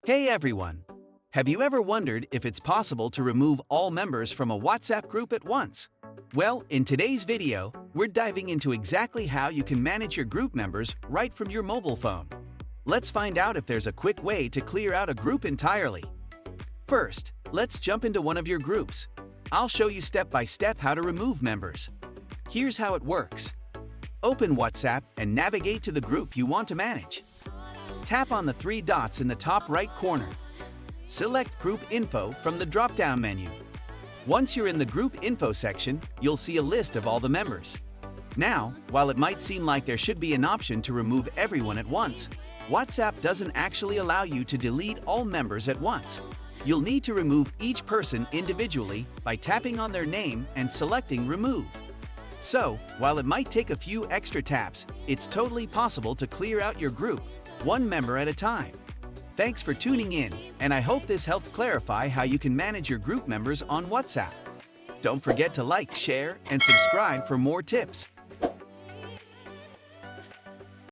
Hey everyone! Have you ever wondered if it's possible to remove all members from a WhatsApp group at once? Well, in today's video, we're diving into exactly how you can manage your group members right from your mobile phone. Let's find out if there's a quick way to clear out a group entirely. First, let's jump into one of your groups. I'll show you step by step how to remove members. Here's how it works. Open WhatsApp and navigate to the group you want to manage. Tap on the three dots in the top right corner. Select Group Info from the drop-down menu. Once you're in the Group Info section, you'll see a list of all the members. Now, while it might seem like there should be an option to remove everyone at once, WhatsApp doesn't actually allow you to delete all members at once. You'll need to remove each person individually by tapping on their name and selecting Remove. So, while it might take a few extra taps, it's totally possible to clear out your group, one member at a time. Thanks for tuning in, and I hope this helped clarify how you can manage your group members on WhatsApp. Don't forget to like, share, and subscribe for more tips.